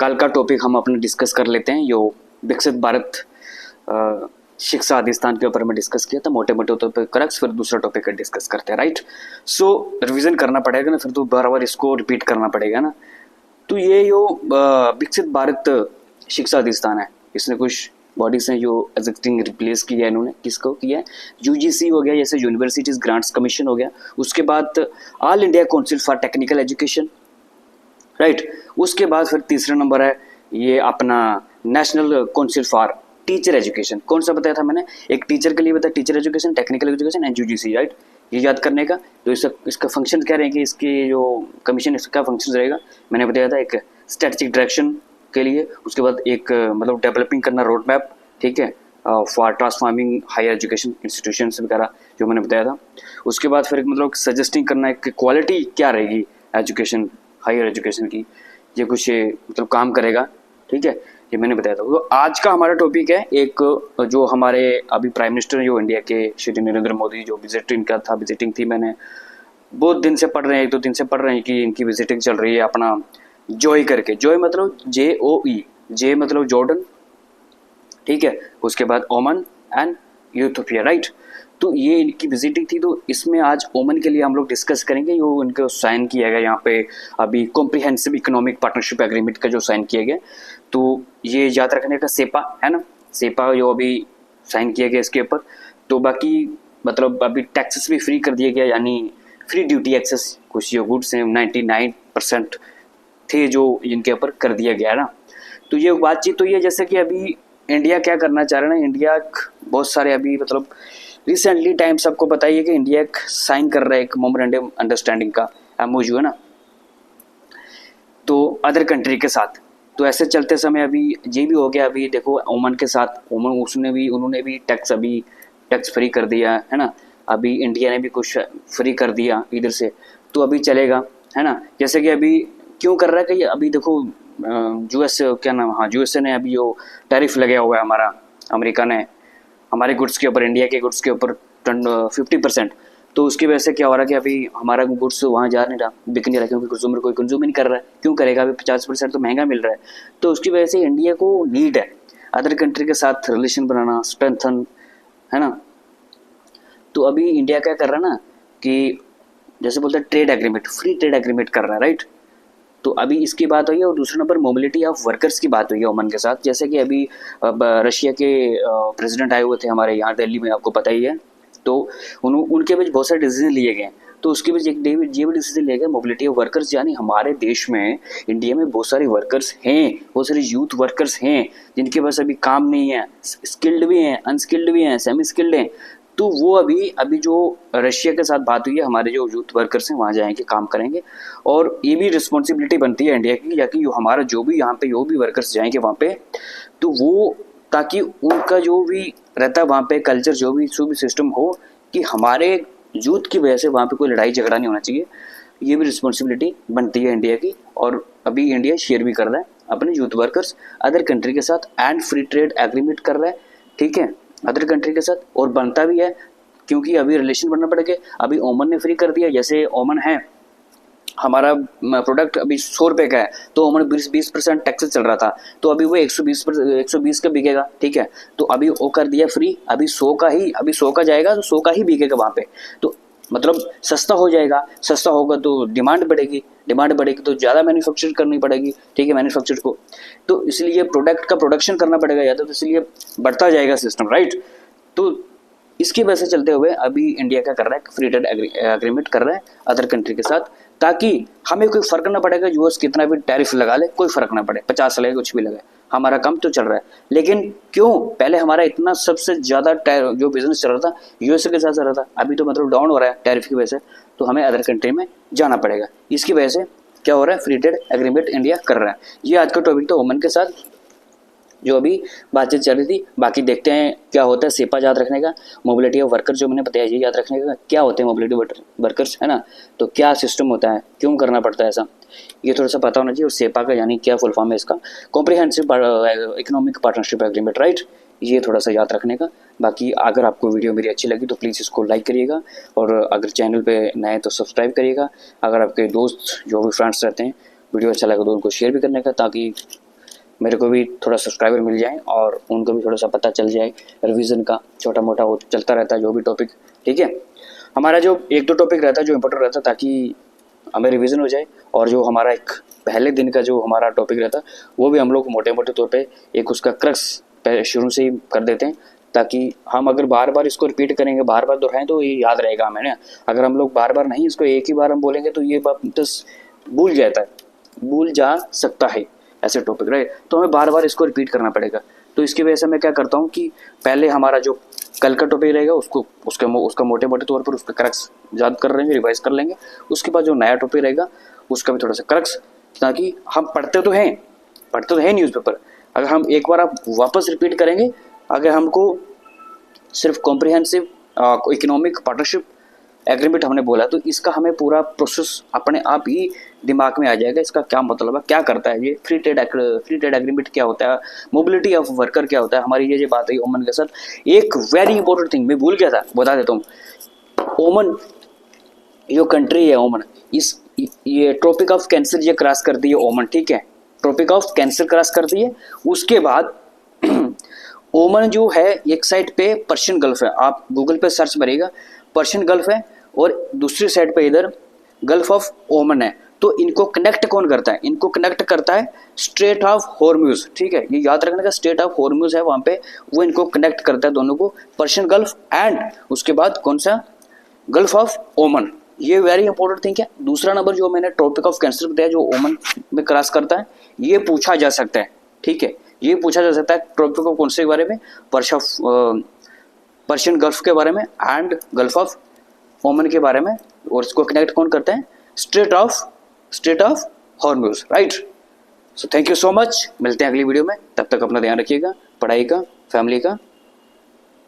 कल का टॉपिक हम अपने डिस्कस कर लेते हैं। जो विकसित भारत शिक्षा अधिष्ठान के ऊपर में डिस्कस किया था मोटे मोटे तौर पर करेक्ट, फिर दूसरा टॉपिक का डिस्कस करते हैं, राइट। सो रिवीजन करना पड़ेगा ना, फिर तो बार बार इसको रिपीट करना पड़ेगा ना। तो ये जो विकसित भारत शिक्षा अधिष्ठान है, इसने कुछ बॉडीज हैं जो एग्जिस्टिंग रिप्लेस किया है। इन्होंने किसको किया है? यूजीसी हो गया, जैसे यूनिवर्सिटीज ग्रांट्स कमीशन हो गया। उसके बाद all India council for technical education, right. उसके बाद फिर तीसरा नंबर है ये अपना national council for teacher education. कौन सा बताया था मैंने? एक टीचर के लिए बताया, teacher education, technical education and UGC, right. ये याद करने का। तो इसका फंक्शन क्या रहेंगे, इसकी जो कमीशन इसका फंक्शन रहेगा मैंने बताया था, एक स्ट्रेटेजिक डायरेक्शन के लिए, उसके बाद एक मतलब डेवलपिंग करना रोड मैप, ठीक है, for transforming higher education institutions वगैरह जो मैंने बताया था। उसके बाद फिर मतलब सजेस्टिंग करना है कि क्वालिटी क्या रहेगी एजुकेशन, हायर एजुकेशन की, ये कुछ मतलब काम करेगा, ठीक है, ये मैंने बताया था। तो आज का हमारा टॉपिक है एक जो हमारे अभी प्राइम मिनिस्टर जो इंडिया के श्री नरेंद्र मोदी, जो विजिटिंग थी, मैंने बहुत दिन से पढ़ रहे हैं, 1-2 दिन से पढ़ रहे हैं कि इनकी विजिटिंग चल रही है अपना जॉय करके। जॉय मतलब JOE, जे मतलब जॉर्डन, ठीक है, उसके बाद ओमान एंड यूथोपिया, राइट। तो ये इनकी विजिटिंग थी। तो इसमें आज ओमान के लिए हम लोग डिस्कस करेंगे, जो इनको साइन किया गया यहाँ पे अभी कॉम्प्रिहेंसिव इकोनॉमिक पार्टनरशिप एग्रीमेंट का जो साइन किया गया। तो ये याद रखने का सेपा है ना, सेपा जो अभी साइन किया गया इसके ऊपर। तो बाकी मतलब अभी टैक्सेस भी फ्री कर दिया गया, यानी फ्री ड्यूटी एक्सेस कुछ जो गुड्स हैं 99% थे जो इनके ऊपर कर दिया गया ना। तो ये बातचीत तो ये जैसे कि अभी इंडिया क्या करना चाह रहा है ना, इंडिया बहुत सारे अभी मतलब रिसेंटली टाइम सबको पता ही है कि इंडिया साइन कर रहा है एक मेमोरेंडम अंडरस्टैंडिंग का MOU है ना, तो अदर कंट्री के साथ। तो ऐसे चलते समय अभी ये भी हो गया, अभी देखो ओमान के साथ, ओमान उन्होंने भी टैक्स फ्री कर दिया है ना। अभी इंडिया ने भी कुछ फ्री कर दिया इधर से, तो अभी चलेगा है ना। जैसे कि अभी क्यों कर रहा है कि अभी देखो यूएसए ने अभी जो टैरिफ लगाया हुआ है हमारा, अमेरिका ने हमारे गुड्स के ऊपर, इंडिया के गुड्स के ऊपर 50%। तो उसकी वजह से क्या हो रहा है कि अभी हमारा गुड्स वहाँ जा नहीं रहा, बिक नहीं रहा, क्योंकि कंज्यूमर कोई कंज्यूम ही नहीं कर रहा है। क्यों करेगा? अभी 50% तो महंगा मिल रहा है। तो उसकी वजह से इंडिया को नीड है अदर कंट्री के साथ रिलेशन बनाना, स्ट्रेंथन, है ना। तो अभी इंडिया क्या कर रहा है ना कि जैसे बोलते हैं trade agreement, free trade agreement कर रहा है, राइट। तो अभी इसकी बात हुई है। और दूसरे नंबर मोबिलिटी ऑफ वर्कर्स की बात हुई है ओमान के साथ। जैसे कि अभी रशिया के प्रेसिडेंट आए हुए थे हमारे यहाँ दिल्ली में, आपको पता ही है। तो उनके बीच बहुत सारे डिसीजन लिए गए। तो उसके बीच ये भी डिसीजन लिया गया मोबिलिटी ऑफ वर्कर्स, यानी हमारे देश में, इंडिया में बहुत सारे वर्कर्स हैं, बहुत सारे यूथ वर्कर्स हैं जिनके पास अभी काम नहीं है, स्किल्ड भी हैं, अनस्किल्ड भी हैं, सेमी स्किल्ड हैं। तो वो अभी जो रशिया के साथ बात हुई है, हमारे जो यूथ वर्कर्स हैं वहाँ जाएंगे, काम करेंगे। और ये भी रिस्पॉन्सिबिलिटी बनती है इंडिया की, ताकि हमारा जो भी वर्कर्स जाएंगे वहाँ पे, तो वो ताकि उनका जो भी रहता है वहाँ पे कल्चर, जो भी सिस्टम हो, कि हमारे यूथ की वजह से वहाँ पे कोई लड़ाई झगड़ा नहीं होना चाहिए। ये भी रिस्पॉन्सिबिलिटी बनती है इंडिया की। और अभी इंडिया शेयर भी कर रहा है अपने यूथ वर्कर्स अदर कंट्री के साथ, एंड फ्री ट्रेड एग्रीमेंट कर रहा है, ठीक है, अदर कंट्री के साथ। और बनता भी है, क्योंकि अभी रिलेशन बनना पड़ेगा। अभी ओमान ने फ्री कर दिया, जैसे ओमान है हमारा प्रोडक्ट अभी 100 रुपये का है, तो ओमान 20% टैक्सेस चल रहा था, तो अभी वो 120 का बिकेगा, ठीक है। तो अभी वो कर दिया फ्री, अभी 100 का जाएगा, तो 100 का ही बिकेगा वहाँ पे। तो मतलब सस्ता हो जाएगा, सस्ता होगा तो डिमांड बढ़ेगी तो ज़्यादा मैन्युफैक्चर करनी पड़ेगी, ठीक है, मैन्युफैक्चर को। तो इसलिए प्रोडक्ट का प्रोडक्शन करना पड़ेगा ज़्यादा, तो इसलिए बढ़ता जाएगा सिस्टम, राइट। तो इसकी वजह से चलते हुए अभी इंडिया क्या कर रहा है, फ्री ट्रेड एग्रीमेंट कर रहा है अदर कंट्री के साथ, ताकि हमें कोई फर्क ना पड़ेगा यूएस कितना भी टैरिफ लगा ले, कोई फर्क ना पड़े, 50 लगे कुछ भी लगे, हमारा काम तो चल रहा है। लेकिन क्यों पहले हमारा इतना सबसे ज़्यादा जो बिजनेस चल रहा था यूएसए के साथ चल रहा था, अभी तो मतलब डाउन हो रहा है टैरिफ की वजह से, तो हमें अदर कंट्री में जाना पड़ेगा। इसकी वजह से क्या हो रहा है, फ्री ट्रेड एग्रीमेंट इंडिया कर रहा है। ये आज का टॉपिक था ओमान के साथ जो अभी बातचीत चल रही थी। बाकी देखते हैं क्या होता है। सेपा याद रखने का, मोबिलिटी ऑफ वर्कर जो मैंने बताया ये याद रखने का, क्या होते हैं मोबिलिटी वर्कर्स, है ना। तो क्या सिस्टम होता है, क्यों करना पड़ता है ऐसा, ये थोड़ा सा पता होना चाहिए। और सेपा का यानी क्या फुल फॉर्म है इसका, comprehensive economic partnership agreement, right. ये थोड़ा सा याद रखने का। बाकी अगर आपको वीडियो मेरी अच्छी लगी तो प्लीज़ इसको लाइक करिएगा, और अगर चैनल पे नए तो सब्सक्राइब करिएगा। अगर आपके दोस्त जो भी फ्रेंड्स रहते हैं वीडियो अच्छा लगे तो उनको शेयर भी करने का, ताकि मेरे को भी थोड़ा सब्सक्राइबर मिल जाए और उनको भी थोड़ा सा पता चल जाए रिवीजन का, छोटा मोटा वो चलता रहता है जो भी टॉपिक, ठीक है। हमारा जो 1-2 टॉपिक रहता है जो इंपॉर्टेंट रहता है ताकि हमें रिवीजन हो जाए, और जो हमारा एक पहले दिन का जो हमारा टॉपिक रहता है वो भी हम लोग मोटे मोटे तौर पे एक उसका क्रक्स शुरू से ही कर देते हैं, ताकि हम अगर बार बार इसको रिपीट करेंगे, बार बार दोहराएं तो ये याद रहेगा हमें ना। अगर हम लोग बार बार नहीं, इसको एक ही बार हम बोलेंगे तो ये बात तो भूल जाता है, भूल जा सकता है ऐसे टॉपिक, राइट। तो हमें बार बार इसको रिपीट करना पड़ेगा। तो इसकी वजह से मैं क्या करता हूँ कि पहले हमारा जो कल का टॉपिक रहेगा उसको उसका मोटे मोटे तौर पर उसका क्रक्स याद कर लेंगे, रिवाइज कर लेंगे। उसके बाद जो नया टॉपिक रहेगा उसका भी थोड़ा सा क्रक्स, ताकि हम पढ़ते तो हैं न्यूज़पेपर, अगर हम एक बार आप वापस रिपीट करेंगे, अगर हमको सिर्फ कॉम्प्रिहेंसिव इकोनॉमिक पार्टनरशिप एग्रीमेंट हमने बोला तो इसका हमें पूरा प्रोसेस अपने आप ही दिमाग में आ जाएगा, इसका क्या मतलब है, क्या करता है ये फ्री ट्रेड एग्रीमेंट क्या होता है, मोबिलिटी ऑफ वर्कर क्या होता है। हमारी ये बात है ओमन के साथ। एक वेरी इंपॉर्टेंट थिंग मैं भूल गया था, बता देता हूँ। ओमन जो कंट्री है, ओमन ये ट्रॉपिक ऑफ कैंसर ये क्रॉस करती है ओमन, ठीक है, ट्रॉपिक ऑफ कैंसर क्रॉस करती है। उसके बाद ओमन जो है एक साइड पे पर्शियन गल्फ है, आप गूगल पे सर्च करिएगा, पर्शियन गल्फ है, और दूसरी साइड पे इधर गल्फ ऑफ ओमन है। तो इनको कनेक्ट कौन करता है, इनको कनेक्ट करता है स्ट्रेट ऑफ हॉर्म्यूज, ठीक है, ये याद रखने का, स्ट्रेट ऑफ हॉर्म्यूज है वहां पे, वो इनको कनेक्ट करता है दोनों को, पर्शियन गल्फ एंड उसके बाद कौन सा गल्फ ऑफ ओमन। ये वेरी इंपॉर्टेंट थिंग है। दूसरा नंबर जो मैंने ट्रॉपिक ऑफ कैंसर बताया जो ओमन में क्रॉस करता है, ये पूछा जा सकता है, ठीक है, ये पूछा जा सकता है ट्रॉपिक ऑफ कौन से बारे में, पर्शियन गल्फ के बारे में एंड गल्फ ऑफ ओमन के बारे में, और इसको कनेक्ट कौन करते हैं, strait of Hormuz, right. So thank you so much, मिलते हैं अगली वीडियो में, तब तक अपना ध्यान रखिएगा, पढ़ाई का, फैमिली का।